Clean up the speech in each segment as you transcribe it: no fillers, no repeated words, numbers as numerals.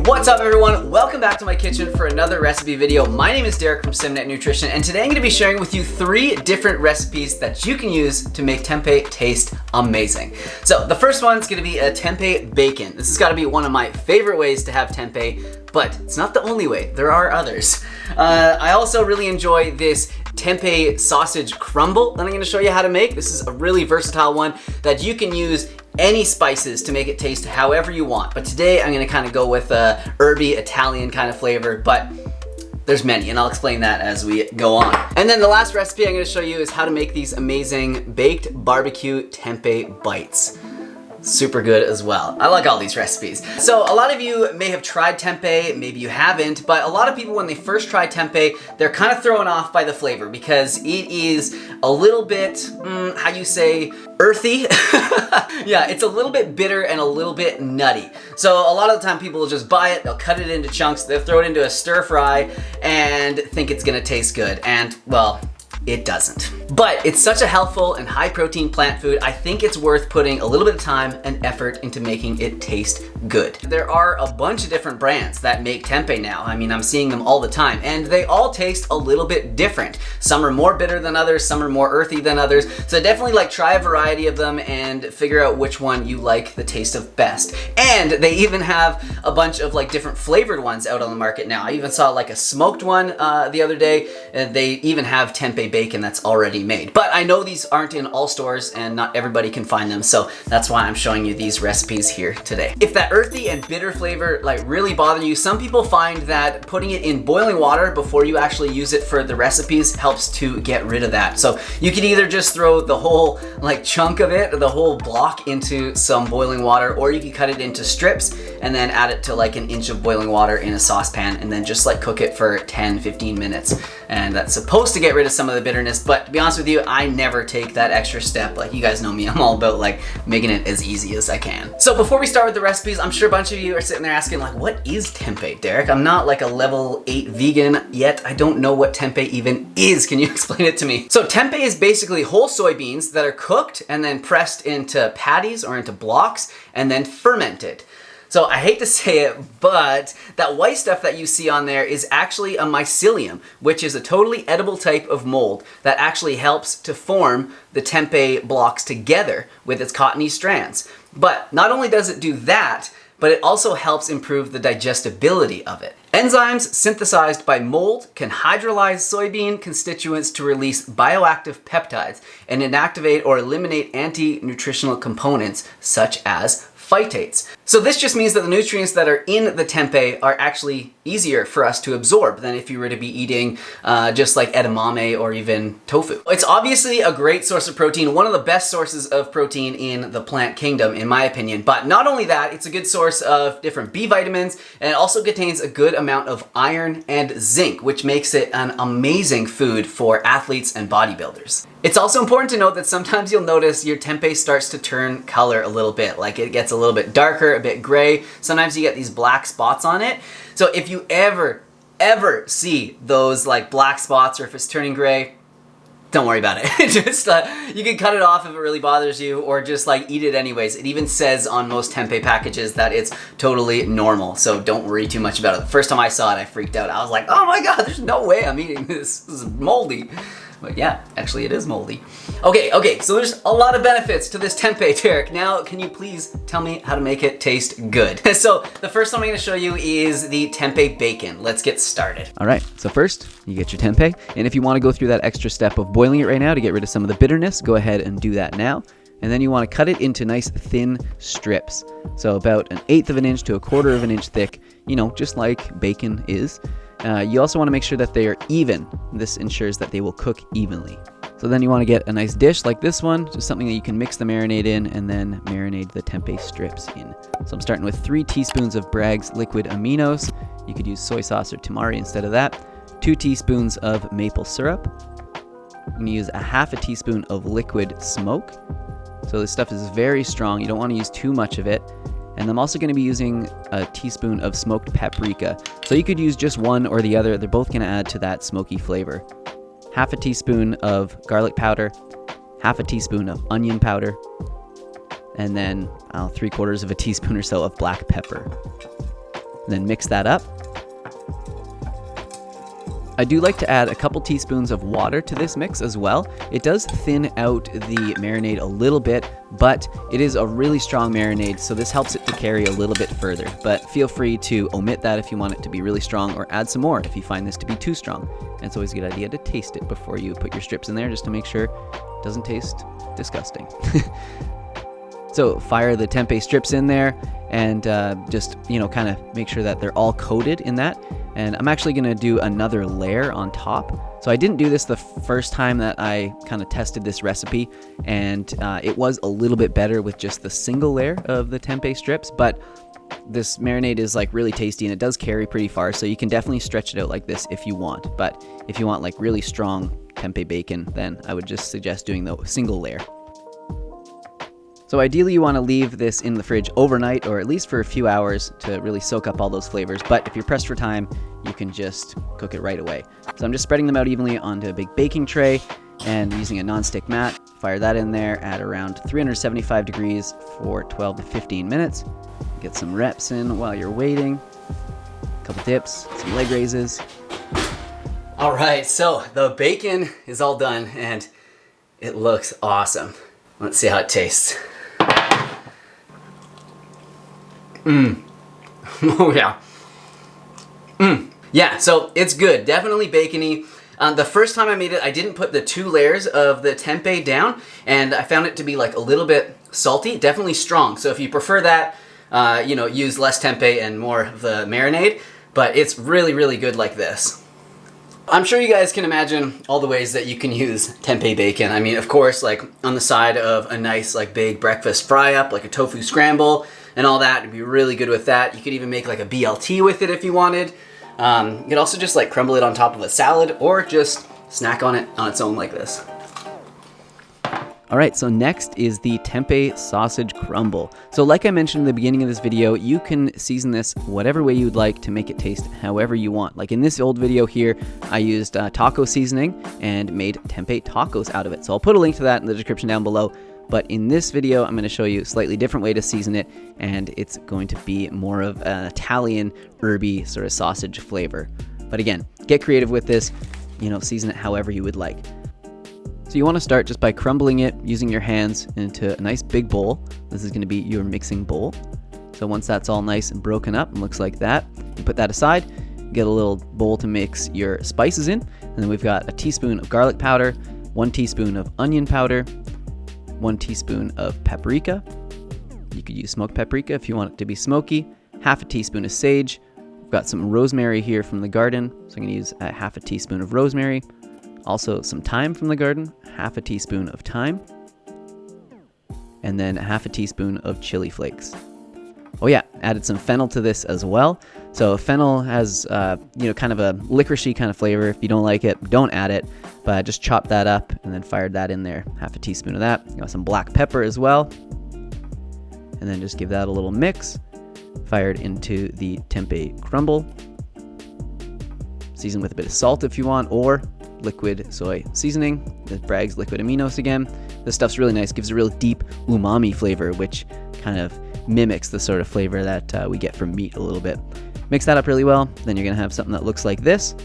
What's up everyone? Welcome back to my kitchen for another recipe video. My name is Derek from Simnett Nutrition, and today I'm going to be sharing with you 3 different recipes that you can use to make tempeh taste amazing. So the first one's going to be a tempeh bacon. This has got to be one of my favorite ways to have tempeh, but it's not the only way. There are others. I also really enjoy this tempeh sausage crumble that I'm going to show you how to make. This is a really versatile one that you can use any spices to make it taste however you want. But today I'm gonna kind of go with a herby Italian kind of flavor, but there's many, and I'll explain that as we go on. And then the last recipe I'm gonna show you is how to make these amazing baked barbecue tempeh bites. Super good as well. I like all these recipes. So a lot of you may have tried tempeh, maybe you haven't, but a lot of people when they first try tempeh, they're kind of thrown off by the flavor because it is a little bit, how you say, earthy. Yeah, it's a little bit bitter and a little bit nutty. So a lot of the time people will just buy it, they'll cut it into chunks, they'll throw it into a stir fry and think it's gonna taste good. And well, it doesn't. But it's such a healthful and high protein plant food, I think it's worth putting a little bit of time and effort into making it taste good. There are a bunch of different brands that make tempeh now. I mean, I'm seeing them all the time, and they all taste a little bit different. Some are more bitter than others, some are more earthy than others. So definitely like try a variety of them and figure out which one you like the taste of best. And they even have a bunch of like different flavored ones out on the market now. I even saw like a smoked one the other day. They even have tempeh bacon that's already made. But I know these aren't in all stores and not everybody can find them, so that's why I'm showing you these recipes here today. If that earthy and bitter flavor like really bother you, some people find that putting it in boiling water before you actually use it for the recipes helps to get rid of that. So you can either just throw the whole like chunk of it, the whole block into some boiling water, or you can cut it into strips and then add it to like an inch of boiling water in a saucepan and then just like cook it for 10-15 minutes. And that's supposed to get rid of some of the bitterness, but to be honest with you, I never take that extra step. Like you guys know me, I'm all about like making it as easy as I can. So before we start with the recipes, I'm sure a bunch of you are sitting there asking like, what is tempeh, Derek? I'm not like a level 8 vegan yet. I don't know what tempeh even is. Can you explain it to me? So tempeh is basically whole soybeans that are cooked and then pressed into patties or into blocks and then fermented. So I hate to say it, but that white stuff that you see on there is actually a mycelium, which is a totally edible type of mold that actually helps to form the tempeh blocks together with its cottony strands. But not only does it do that, but it also helps improve the digestibility of it. Enzymes synthesized by mold can hydrolyze soybean constituents to release bioactive peptides and inactivate or eliminate anti-nutritional components such as phytates. So this just means that the nutrients that are in the tempeh are actually easier for us to absorb than if you were to be eating just like edamame or even tofu. It's obviously a great source of protein, one of the best sources of protein in the plant kingdom, in my opinion. But not only that, it's a good source of different B vitamins, and it also contains a good amount of iron and zinc, which makes it an amazing food for athletes and bodybuilders. It's also important to note that sometimes you'll notice your tempeh starts to turn color a little bit, like it gets a little bit darker, a bit gray. Sometimes you get these black spots on it. So if you ever see those like black spots, or if it's turning gray, don't worry about it. Just you can cut it off if it really bothers you, or just like eat it anyways. It even says on most tempeh packages that it's totally normal, so don't worry too much about it. The first time I saw it, I freaked out. I was like, oh my god, there's no way I'm eating this. This is moldy. But yeah, actually it is moldy. Okay, so there's a lot of benefits to this tempeh, Derek. Now, can you please tell me how to make it taste good? So the first one I'm gonna show you is the tempeh bacon. Let's get started. All right, so first you get your tempeh, and if you wanna go through that extra step of boiling it right now to get rid of some of the bitterness, go ahead and do that now. And then you wanna cut it into nice thin strips. So about 1/8 of an inch to 1/4 of an inch thick, you know, just like bacon is. You also want to make sure that they are even. This ensures that they will cook evenly. So then you want to get a nice dish like this one, just something that you can mix the marinade in and then marinate the tempeh strips in. So I'm starting with 3 teaspoons of Bragg's liquid aminos. You could use soy sauce or tamari instead of that. 2 teaspoons of maple syrup. I'm going to use 1/2 teaspoon of liquid smoke. So this stuff is very strong. You don't want to use too much of it. And I'm also going to be using a teaspoon of smoked paprika. So you could use just one or the other. They're both going to add to that smoky flavor. 1/2 teaspoon of garlic powder, 1/2 teaspoon of onion powder, and then 3/4 of a teaspoon or so of black pepper. and then mix that up. I do like to add a couple teaspoons of water to this mix as well. It does thin out the marinade a little bit, but it is a really strong marinade, so this helps it to carry a little bit further. But feel free to omit that if you want it to be really strong, or add some more if you find this to be too strong. And it's always a good idea to taste it before you put your strips in there, just to make sure it doesn't taste disgusting. So fire the tempeh strips in there, and just, kind of make sure that they're all coated in that. And I'm actually going to do another layer on top. So I didn't do this the first time that I kind of tested this recipe, and it was a little bit better with just the single layer of the tempeh strips, but this marinade is like really tasty and it does carry pretty far, so you can definitely stretch it out like this if you want. But if you want like really strong tempeh bacon, then I would just suggest doing the single layer. So ideally you want to leave this in the fridge overnight, or at least for a few hours, to really soak up all those flavors. But if you're pressed for time, you can just cook it right away. So I'm just spreading them out evenly onto a big baking tray, and using a non-stick mat, fire that in there at around 375 degrees for 12 to 15 minutes. Get some reps in while you're waiting. A couple dips, some leg raises. All right, so the bacon is all done and it looks awesome. Let's see how it tastes. Oh yeah. Yeah, so it's good. Definitely bacony. The first time I made it, I didn't put the 2 layers of the tempeh down, and I found it to be like a little bit salty, definitely strong. So if you prefer that, use less tempeh and more of the marinade, but it's really, really good like this. I'm sure you guys can imagine all the ways that you can use tempeh bacon. I mean, of course, like on the side of a nice like big breakfast fry up, like a tofu scramble and all that, it'd be really good with that. You could even make like a BLT with it if you wanted. You could also just like crumble it on top of a salad, or just snack on it on its own like this. All right, so next is the tempeh sausage crumble. So like I mentioned in the beginning of this video, you can season this whatever way you'd like to make it taste however you want. Like in this old video here, I used taco seasoning and made tempeh tacos out of it. So I'll put a link to that in the description down below. But in this video, I'm going to show you a slightly different way to season it, and it's going to be more of an Italian herby sort of sausage flavor. But again, get creative with this, season it however you would like. So you want to start just by crumbling it using your hands into a nice big bowl. This is going to be your mixing bowl. So once that's all nice and broken up and looks like that, you put that aside, get a little bowl to mix your spices in, and then we've got a teaspoon of garlic powder, 1 teaspoon of onion powder, 1 teaspoon of paprika. You could use smoked paprika if you want it to be smoky, half a teaspoon of sage. We've got some rosemary here from the garden, so I'm going to use a half a teaspoon of rosemary. Also some thyme from the garden, half a teaspoon of thyme, and then half a teaspoon of chili flakes. Oh yeah, added some fennel to this as well. So fennel has, kind of a licoricey kind of flavor. If you don't like it, don't add it, but just chop that up and then fired that in there. Half a teaspoon of that. Got some black pepper as well. And then just give that a little mix. Fired into the tempeh crumble. Season with a bit of salt if you want, or liquid soy seasoning. The Bragg's liquid aminos again. This stuff's really nice, gives a real deep umami flavor, which kind of mimics the sort of flavor that we get from meat a little bit. Mix that up really well, then you're gonna have something that looks like this.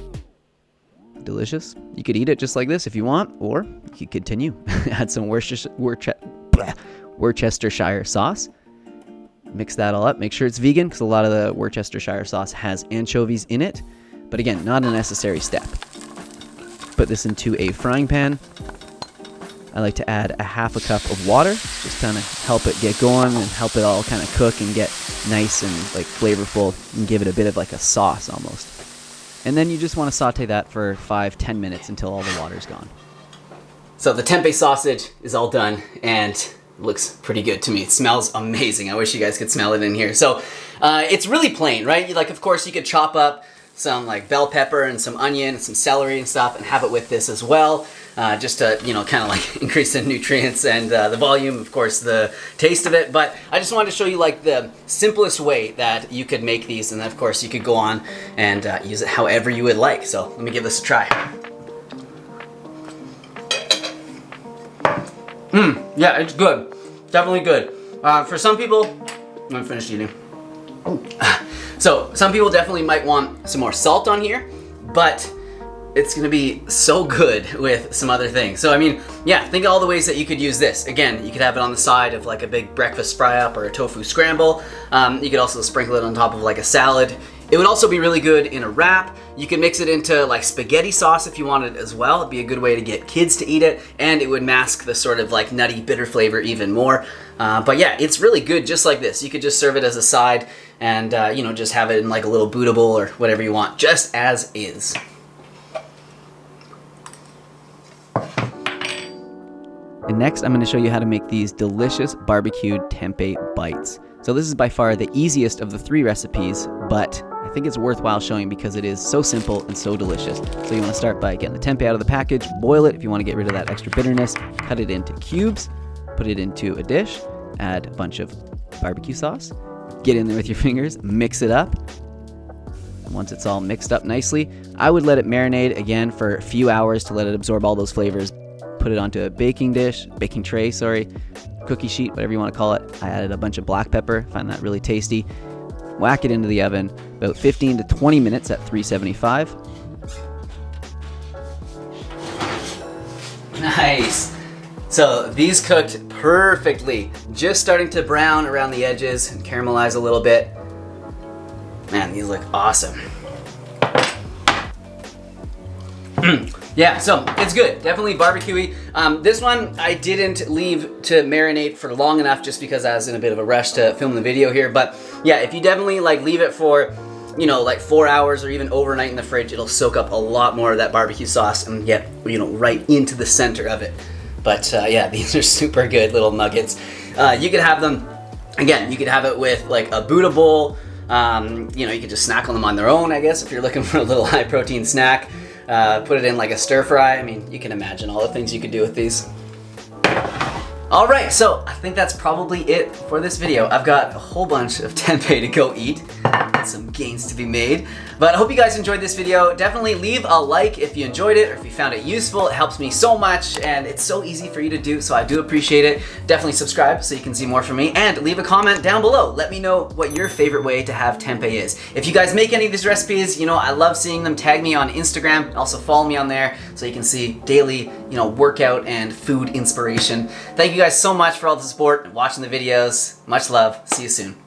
Delicious. You could eat it just like this if you want, or you could continue. Add some Worcestershire sauce. Mix that all up. Make sure it's vegan, because a lot of the Worcestershire sauce has anchovies in it. But again, not a necessary step. Put this into a frying pan. I like to add a half a cup of water, just kind of help it get going and help it all kind of cook and get nice and like flavorful, and give it a bit of like a sauce almost. And then you just want to saute that for 5-10 minutes until all the water's gone. So the tempeh sausage is all done and looks pretty good to me. It smells amazing. I wish you guys could smell it in here. So it's really plain, right? Like, of course, you could chop up some like bell pepper and some onion and some celery and stuff and have it with this as well, just to, kind of like increase the nutrients and the volume, of course, the taste of it. But I just wanted to show you like the simplest way that you could make these, and then of course you could go on and use it however you would like. So let me give this a try. Yeah, it's good. Definitely good. For some people, I'm gonna finish eating. So some people definitely might want some more salt on here, but it's gonna be so good with some other things. So I mean, yeah, think of all the ways that you could use this. Again, you could have it on the side of like a big breakfast fry up or a tofu scramble. You could also sprinkle it on top of like a salad. It would also be really good in a wrap. You could mix it into like spaghetti sauce if you wanted as well. It'd be a good way to get kids to eat it, and it would mask the sort of like nutty, bitter flavor even more. But yeah, it's really good just like this. You could just serve it as a side and you know, just have it in like a little Buddha bowl or whatever you want, just as is. And next, I'm going to show you how to make these delicious barbecued tempeh bites. So this is by far the easiest of the 3 recipes, but I think it's worthwhile showing because it is so simple and so delicious. So you want to start by getting the tempeh out of the package, boil it if you want to get rid of that extra bitterness, cut it into cubes, put it into a dish, add a bunch of barbecue sauce, get in there with your fingers, mix it up. And once it's all mixed up nicely, I would let it marinate again for a few hours to let it absorb all those flavors. Put it onto a baking tray, cookie sheet, whatever you want to call it. I added a bunch of black pepper, find that really tasty. Whack it into the oven, about 15 to 20 minutes at 375. Nice. So these cooked perfectly, just starting to brown around the edges and caramelize a little bit. Man, these look awesome. Yeah, so it's good. Definitely barbecuey. This one I didn't leave to marinate for long enough just because I was in a bit of a rush to film the video here. But yeah, if you definitely like leave it for, you know, like 4 hours or even overnight in the fridge, it'll soak up a lot more of that barbecue sauce and get, you know, right into the center of it. But yeah, these are super good little nuggets. You could have them, again, you could have it with like a Buddha bowl. You know, you could just snack on them on their own, I guess, if you're looking for a little high protein snack. Put it in like a stir fry. I mean, you can imagine all the things you could do with these. All right, so I think that's probably it for this video. I've got a whole bunch of tempeh to go eat. Some gains to be made. But I hope you guys enjoyed this video. Definitely leave a like if you enjoyed it or if you found it useful. It helps me so much and it's so easy for you to do, so I do appreciate it. Definitely subscribe so you can see more from me and leave a comment down below. Let me know what your favorite way to have tempeh is. If you guys make any of these recipes, you know, I love seeing them. Tag me on Instagram. Also follow me on there so you can see daily, you know, workout and food inspiration. Thank you guys so much for all the support and watching the videos. Much love. See you soon.